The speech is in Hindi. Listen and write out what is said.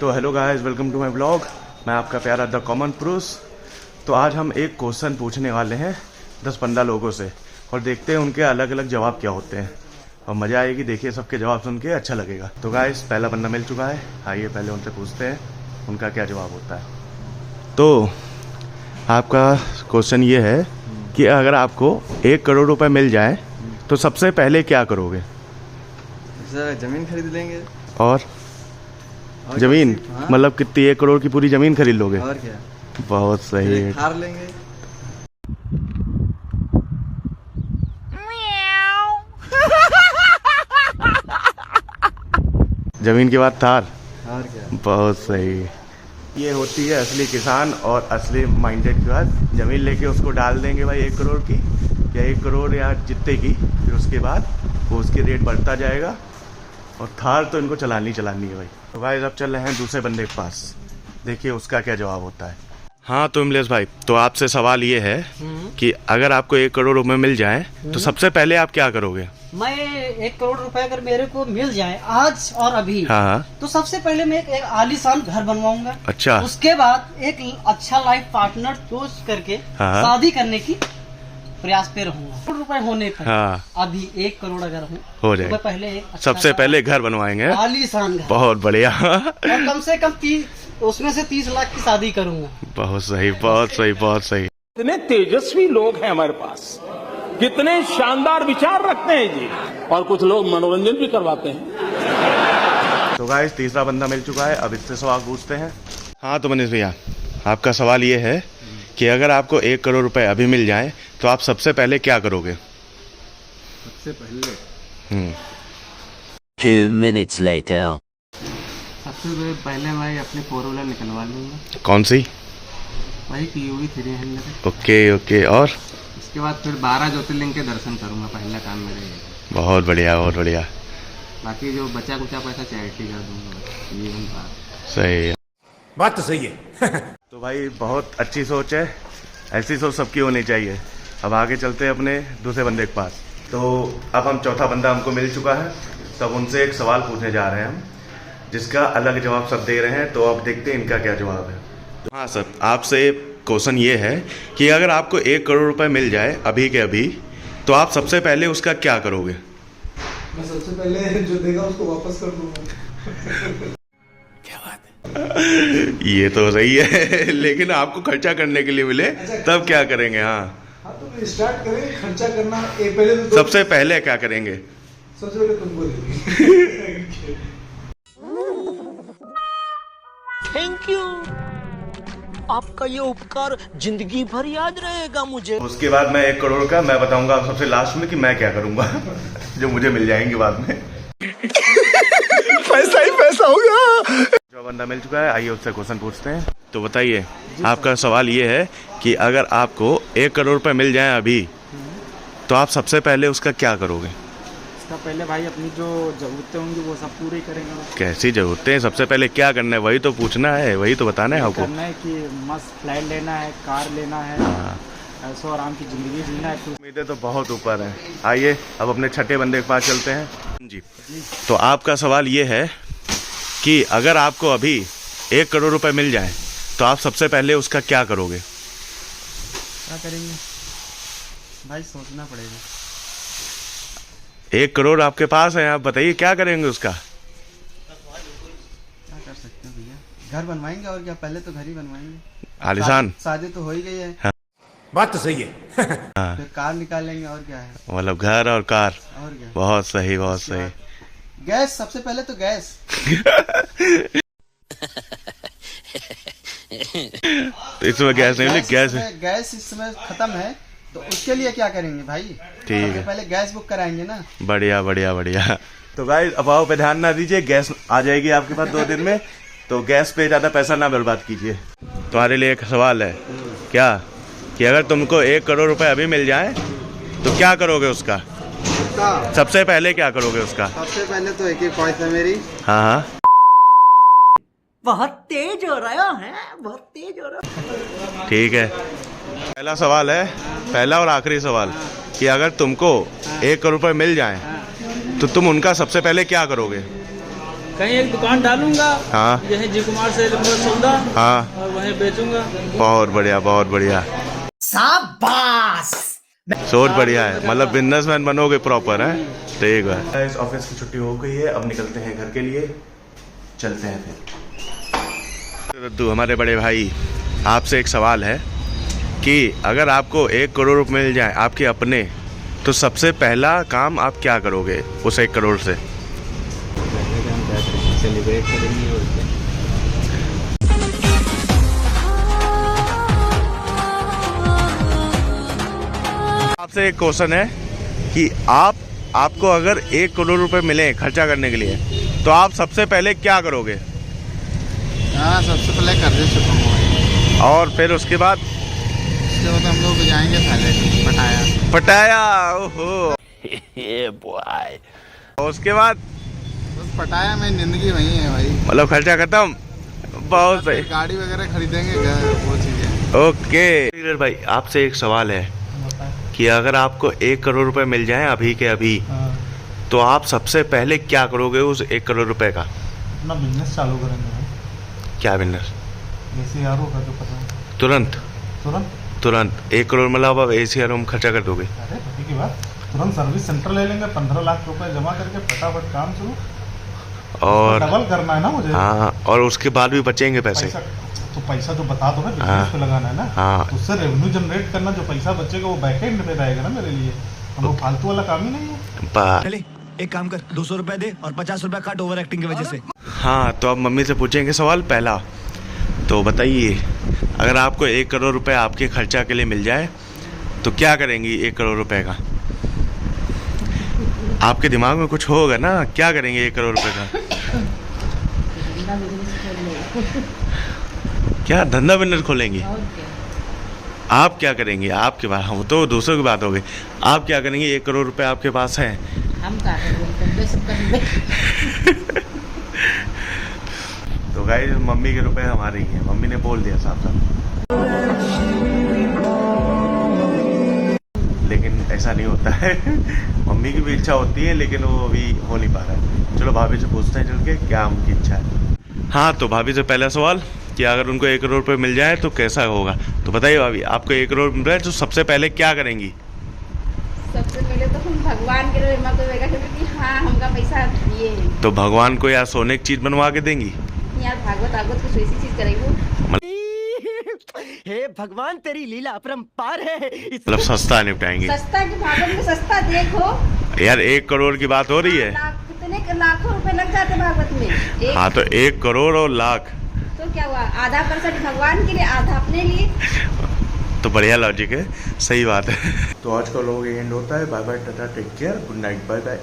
तो hello guys, welcome to my blog. मैं आपका प्यारा द कॉमन पुरुष। तो आज हम एक क्वेश्चन पूछने वाले हैं 10-15 लोगों से और देखते हैं उनके अलग अलग जवाब क्या होते हैं और मज़ा आएगी। देखिए, सबके जवाब सुन के अच्छा लगेगा। तो गाइस, पहला बंदा मिल चुका है, आइए पहले उनसे पूछते हैं उनका क्या जवाब होता है। तो आपका क्वेश्चन ये है कि अगर आपको 1 करोड़ रुपए मिल जाए तो सबसे पहले क्या करोगे? जमीन खरीद लेंगे। और जमीन? हाँ? मतलब कितनी? 1 करोड़ की पूरी जमीन खरीद लोगे? और क्या, बहुत सही। थार लेंगे। जमीन के बाद थार? और क्या, बहुत सही। ये होती है असली किसान और असली माइंडेड के बाद जमीन लेके उसको डाल देंगे भाई 1 करोड़ की या 1 करोड़ या जितने की, फिर उसके बाद वो उसकी रेट बढ़ता जाएगा और थार तो इनको चलानी है भाई। तो भाई अब चल रहे हैं दूसरे बंदे के पास, देखिए उसका क्या जवाब होता है। हाँ तो इमलेश भाई, तो आपसे सवाल ये है कि अगर आपको 1 करोड़ रुपए मिल जाए तो सबसे पहले आप क्या करोगे? मैं 1 करोड़ रुपए अगर मेरे को मिल जाए आज और अभी, हाँ, तो सबसे पहले मैं एक आलीशान घर बनवाऊंगा। अच्छा। उसके बाद एक अच्छा लाइफ पार्टनर चूज करके हाँ, शादी करने की प्रयास पे रहूंगा। 1 करोड़ रुपए होने पर, हाँ, अभी 1 करोड़ अगर हो तो जाएगा, मैं पहले एक अच्छा सबसे पहले घर बनवाएंगे, आलीशान घर। बहुत बढ़िया। और कम से कम उसमें से 30 लाख की शादी करूंगा। बहुत सही, बहुत सही, बहुत सही। कितने तेजस्वी लोग हैं हमारे पास, कितने शानदार विचार रखते हैं जी। और कुछ लोग मनोरंजन भी करवाते हैं। तो गाइस, तीसरा बंदा मिल चुका है, अब इससे सवाल पूछते हैं। हाँ तो मनीष भैया, आपका सवाल ये है कि अगर आपको 1 करोड़ रुपए अभी मिल जाए तो आप सबसे पहले क्या करोगे? सबसे पहले 2 minutes later. सबसे पहले मैं अपनी 4 व्हीलर निकलवा लूंगा। कौन सी? वही PUV 300। Okay okay. और उसके बाद फिर 12 ज्योतिर्लिंग के दर्शन करूंगा, पहला काम मेरा ये है। बहुत बढ़िया, बहुत बढ़िया। बाकी जो बचा कुचा पैसा चैरिटी कर दूंगा। ये उनका सही है, बात तो सही है। तो भाई बहुत अच्छी सोच है, ऐसी सोच सबकी होनी चाहिए। अब आगे चलते हैं अपने दूसरे बंदे के पास। तो अब हम चौथा बंदा हमको मिल चुका है, तब उनसे एक सवाल पूछने जा रहे हैं हम, जिसका अलग जवाब सब दे रहे हैं। तो अब देखते हैं इनका क्या जवाब है। हाँ सर, आपसे क्वेश्चन ये है कि अगर आपको 1 करोड़ रुपए मिल जाए अभी के अभी, तो आप सबसे पहले उसका क्या करोगे? मैं सबसे पहले जो देगा उसको वापस कर दूंगा। क्या बात है। ये तो सही है, लेकिन आपको खर्चा करने के लिए मिले तब क्या करेंगे? हाँ तो स्टार्ट करें खर्चा करना। पहले तो सबसे पहले क्या करेंगे? सबसे पहले तुमको देंगे। Thank you. आपका ये उपकार जिंदगी भर याद रहेगा मुझे। उसके बाद मैं 1 करोड़ का मैं बताऊंगा सबसे लास्ट में कि मैं क्या करूंगा जो मुझे मिल जाएंगे बाद में। पैसा ही पैसा होगा। जो बंदा मिल चुका है, आइए उससे क्वेश्चन पूछते हैं। तो बताइए, आपका सवाल ये है कि अगर आपको 1 करोड़ रुपए मिल जाए अभी, तो आप सबसे पहले उसका क्या करोगे? इसका पहले भाई अपनी जो जरूरतें होंगी वो सब पूरी करेंगे। कैसी जरूरतें? सबसे पहले क्या करना है वही तो पूछना है, वही तो बताना है आपको। करना है कि मस्त फ्लाइट लेना है, कार लेना है, ऐसो आराम की जिंदगी जीना है। उम्मीदें तो बहुत ऊपर हैं। आइए अब अपने छठे बंदे के पास चलते हैं जी। तो आपका सवाल ये है कि अगर आपको अभी 1 करोड़ रुपए मिल जाए तो आप सबसे पहले उसका क्या करोगे? क्या करेंगे भाई, सोचना पड़ेगा। 1 करोड़ आपके पास है, आप बताइए क्या करेंगे उसका? क्या कर सकते हैं भैया, घर बनवाएंगे और क्या, पहले तो घर ही बनवाएंगे। आलीशान? शादी तो हो ही गई है। हाँ। बात तो सही है। हाँ, फिर कार निकालेंगे और क्या है, मतलब घर और कार। और क्या। बहुत सही, बहुत उसके सही। बाद गैस, सबसे पहले तो गैस। तो इसमें गैस नहीं मिली, गैस गैस इस समय खत्म है, तो उसके लिए क्या करेंगे भाई? ठीक है, सबसे पहले गैस बुक कराएंगे ना। बढ़िया बढ़िया बढ़िया। तो गाइस, अफवाहों पे ध्यान ना दीजिए, गैस आ जाएगी आपके पास 2 दिन में, तो गैस पे ज्यादा पैसा ना बर्बाद कीजिए। तुम्हारे लिए एक सवाल है क्या, कि अगर तुमको 1 करोड़ रुपए अभी मिल जाए तो क्या करोगे उसका? सबसे पहले क्या करोगे उसका? सबसे पहले तो एक ही ख्वाहिश है मेरी। हाँ हाँ, बहुत तेज हो रहा है, बहुत तेज हो रहा है। ठीक है। पहला सवाल है, पहला और आखिरी सवाल, कि अगर तुमको 1 करोड़ रुपए मिल जाए तो तुम उनका सबसे पहले क्या करोगे? कहीं एक दुकान डालूंगा, हाँ यही जी कुमार से लूंगा सौदा हाँ, और वहीं बेचूंगा। बहुत बढ़िया बहुत बढ़िया, शाबाश। सोच बढ़िया है, मतलब बिजनेसमैन बनोगे प्रॉपर है। ठीक है, इस ऑफिस की छुट्टी हो गई है, अब निकलते हैं घर के लिए, चलते हैं फिर। रद्दू हमारे बड़े भाई, आपसे एक सवाल है कि अगर आपको 1 करोड़ रुपए मिल जाए आपके अपने, तो सबसे पहला काम आप क्या करोगे उस 1 करोड़ से? सेलिब्रेट करेंगे और क्या। आपसे एक क्वेश्चन है कि आपको अगर 1 करोड़ रुपए मिले खर्चा करने के लिए, तो आप सबसे पहले क्या करोगे? हाँ, सबसे पहले कर्जे चुकाऊंगा, और फिर उसके बाद? उसके बाद हम लोग जाएंगे थाईलैंड, पटाया। पटाया, ओहो। और उसके बाद? बस पटाया में जिंदगी वही है भाई, मतलब खर्चा खत्म। बहुत सही। गाड़ी वगैरह खरीदेंगे, वो चीजें। ओके भाई, आपसे एक सवाल है कि अगर आपको 1 करोड़ रुपए मिल जाए अभी के अभी, तो आप सबसे पहले क्या करोगे उस 1 करोड़ रुपए का? अपना बिजनेस चालू करेंगे भाई, क्या बिजनेस? जैसे यार होगा जो पता है। तुरंत तुरंत तुरंत 1 करोड़ मतलब आप एसी रूम खर्चा कर दोगे? अरे पति की बात, तुरंत सर्विस सेंटर ले लेंगे, 15 लाख रुपए जमा करके फटाफट काम शुरू। और डबल करना है ना मुझे। हाँ, और उसके बाद भी बचेंगे पैसे? पैसा तो बता दो ना, बिजनेस पे लगाना है ना। हाँ। उससे रेवेन्यू जनरेट करना, जो पैसा बचेगा वो बैकएंड में रहेगा ना मेरे लिए। हम वो फालतू वाला काम ही नहीं है। चले एक काम कर, 200 रुपए दे और 50 रुपए काट ओवर एक्टिंग की वजह से। हाँ, तो अब मम्मी से पूछेंगे सवाल पहला। तो बताइए, अगर आपको 1 करोड़ रुपए आपके खर्चा के लिए मिल जाए तो क्या करेंगी 1 करोड़ रुपए का? आपके दिमाग में कुछ होगा ना, क्या करेंगे 1 करोड़ रुपए का? क्या धंधा बिजनेस खोलेंगी? आप क्या करेंगे? आपके पास, हम तो दूसरों की बात हो गई, आप क्या करेंगे? 1 करोड़ रुपए आपके पास है, हम क्या करेंगे? तो गाइस मम्मी के रुपए हमारे ही हैं, मम्मी ने बोल दिया साफ साफ। लेकिन ऐसा नहीं होता है। मम्मी की भी इच्छा होती है, लेकिन वो अभी हो नहीं पा रहा है। चलो भाभी से पूछते हैं चल के क्या उनकी इच्छा है। हाँ, तो भाभी से पहला सवाल कि अगर उनको 1 करोड़ रुपए मिल जाए तो कैसा होगा? तो बताइए भाभी, आपको 1 करोड़ मिल रहा है तो सबसे पहले क्या करेंगी? सबसे पहले तो हम भगवान के लिए हाँ हमका पैसा दिए। तो भगवान को या सोने की चीज बनवा के देंगी? यार भागवत कुछ वैसी चीज करेंगे। हे भगवान, तेरी लीला अपरंपार है। मतलब सस्ता निपटाएंगे? सस्ता की भागवत में सस्ता देखो यार, 1 करोड़ की बात हो रही है। कितने लाखों रुपए लग जाते भागवत में। हाँ, तो 1 करोड़ और लाख, तो क्या हुआ, आधा % भगवान के लिए, आधा अपने लिए। तो बढ़िया लॉजिक है, सही बात है। तो आज का लोग एंड होता है। Bye bye, tata, take care, good night, bye bye.